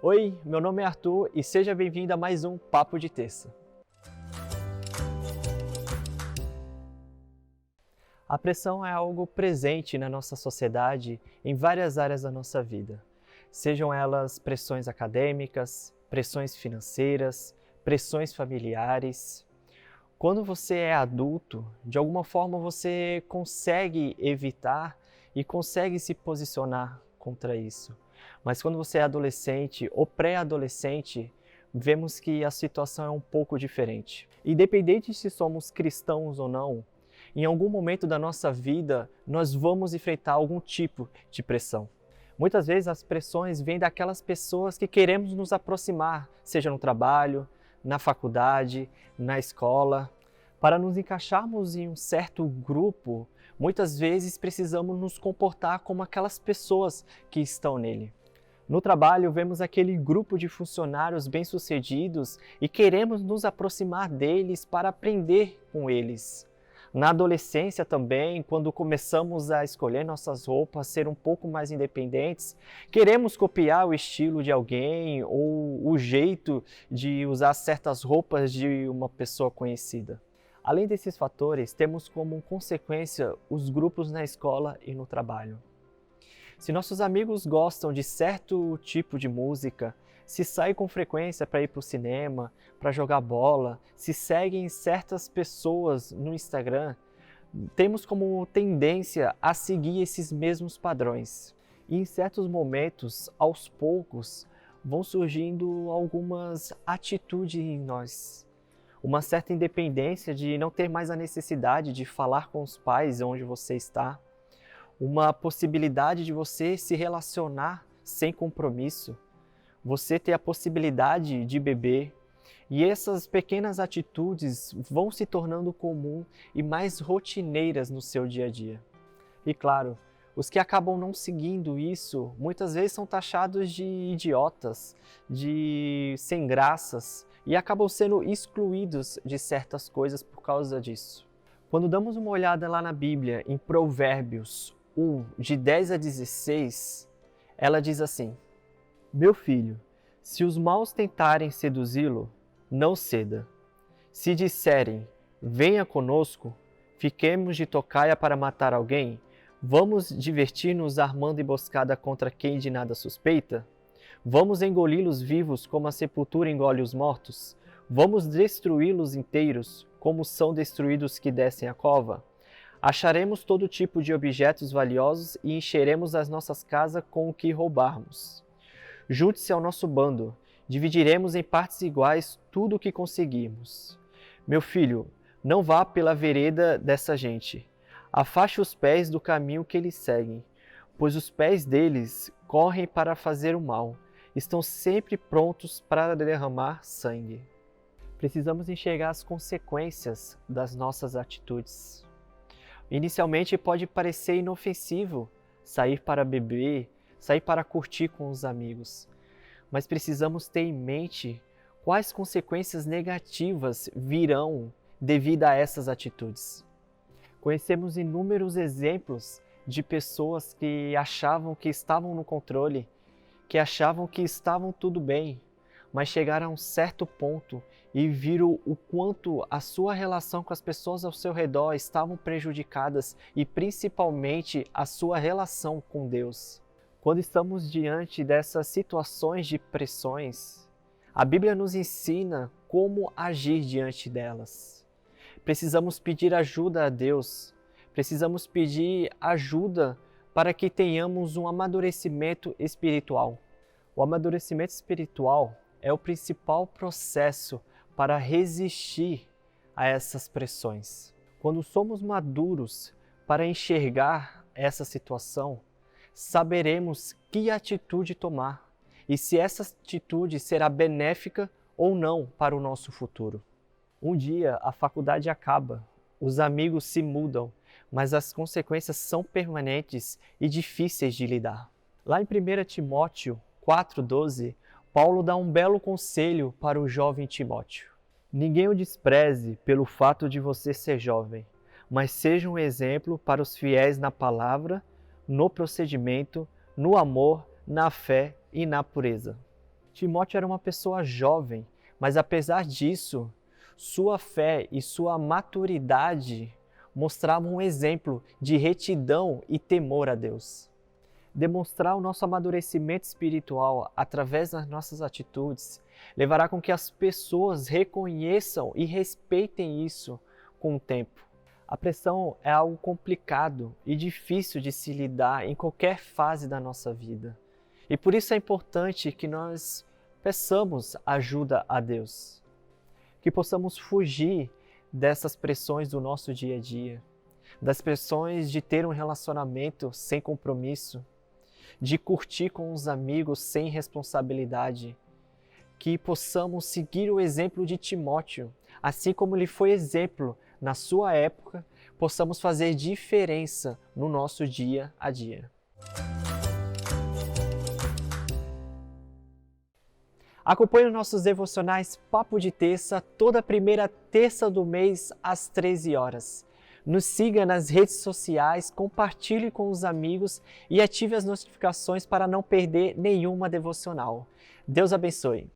Oi, meu nome é Arthur e seja bem-vindo a mais um Papo de Terça. A pressão é algo presente na nossa sociedade em várias áreas da nossa vida. Sejam elas pressões acadêmicas, pressões financeiras, pressões familiares. Quando você é adulto, de alguma forma você consegue evitar e consegue se posicionar contra isso. Mas quando você é adolescente ou pré-adolescente, vemos que a situação é um pouco diferente. Independente se somos cristãos ou não, em algum momento da nossa vida nós vamos enfrentar algum tipo de pressão. Muitas vezes as pressões vêm daquelas pessoas que queremos nos aproximar, seja no trabalho, na faculdade, na escola. Para nos encaixarmos em um certo grupo, muitas vezes precisamos nos comportar como aquelas pessoas que estão nele. No trabalho, vemos aquele grupo de funcionários bem-sucedidos e queremos nos aproximar deles para aprender com eles. Na adolescência também, quando começamos a escolher nossas roupas, ser um pouco mais independentes, queremos copiar o estilo de alguém ou o jeito de usar certas roupas de uma pessoa conhecida. Além desses fatores, temos como consequência os grupos na escola e no trabalho. Se nossos amigos gostam de certo tipo de música, se saem com frequência para ir para o cinema, para jogar bola, se seguem certas pessoas no Instagram, temos como tendência a seguir esses mesmos padrões. E em certos momentos, aos poucos, vão surgindo algumas atitudes em nós. Uma certa independência de não ter mais a necessidade de falar com os pais onde você está. Uma possibilidade de você se relacionar sem compromisso. Você ter a possibilidade de beber. E essas pequenas atitudes vão se tornando comum e mais rotineiras no seu dia a dia. E claro, os que acabam não seguindo isso, muitas vezes são taxados de idiotas, de sem graças, e acabam sendo excluídos de certas coisas por causa disso. Quando damos uma olhada lá na Bíblia, em Provérbios 1, de 10 a 16, ela diz assim: Meu filho, se os maus tentarem seduzi-lo, não ceda. Se disserem, venha conosco, fiquemos de tocaia para matar alguém, vamos divertir-nos armando emboscada contra quem de nada suspeita? Vamos engoli-los vivos como a sepultura engole os mortos? Vamos destruí-los inteiros, como são destruídos que descem a cova? Acharemos todo tipo de objetos valiosos e encheremos as nossas casas com o que roubarmos. Junte-se ao nosso bando, dividiremos em partes iguais tudo o que conseguirmos. Meu filho, não vá pela vereda dessa gente. Afaste os pés do caminho que eles seguem, pois os pés deles correm para fazer o mal, estão sempre prontos para derramar sangue. Precisamos enxergar as consequências das nossas atitudes. Inicialmente pode parecer inofensivo sair para beber, sair para curtir com os amigos, mas precisamos ter em mente quais consequências negativas virão devido a essas atitudes. Conhecemos inúmeros exemplos de pessoas que achavam que estavam no controle, que achavam que estavam tudo bem, mas chegaram a um certo ponto e viram o quanto a sua relação com as pessoas ao seu redor estavam prejudicadas e principalmente a sua relação com Deus. Quando estamos diante dessas situações de pressões, a Bíblia nos ensina como agir diante delas. Precisamos pedir ajuda a Deus, precisamos pedir ajuda para que tenhamos um amadurecimento espiritual. O amadurecimento espiritual é o principal processo para resistir a essas pressões. Quando somos maduros para enxergar essa situação, saberemos que atitude tomar e se essa atitude será benéfica ou não para o nosso futuro. Um dia a faculdade acaba, os amigos se mudam, mas as consequências são permanentes e difíceis de lidar. Lá em 1 Timóteo 4,12, Paulo dá um belo conselho para o jovem Timóteo. Ninguém o despreze pelo fato de você ser jovem, mas seja um exemplo para os fiéis na palavra, no procedimento, no amor, na fé e na pureza. Timóteo era uma pessoa jovem, mas apesar disso, sua fé e sua maturidade mostravam um exemplo de retidão e temor a Deus. Demonstrar o nosso amadurecimento espiritual através das nossas atitudes levará com que as pessoas reconheçam e respeitem isso com o tempo. A pressão é algo complicado e difícil de se lidar em qualquer fase da nossa vida. E por isso é importante que nós peçamos ajuda a Deus. Que possamos fugir dessas pressões do nosso dia a dia, das pressões de ter um relacionamento sem compromisso, de curtir com os amigos sem responsabilidade. Que possamos seguir o exemplo de Timóteo, assim como ele foi exemplo na sua época, possamos fazer diferença no nosso dia a dia. Acompanhe nossos devocionais Papo de Terça toda primeira terça do mês às 13 horas. Nos siga nas redes sociais, compartilhe com os amigos e ative as notificações para não perder nenhuma devocional. Deus abençoe.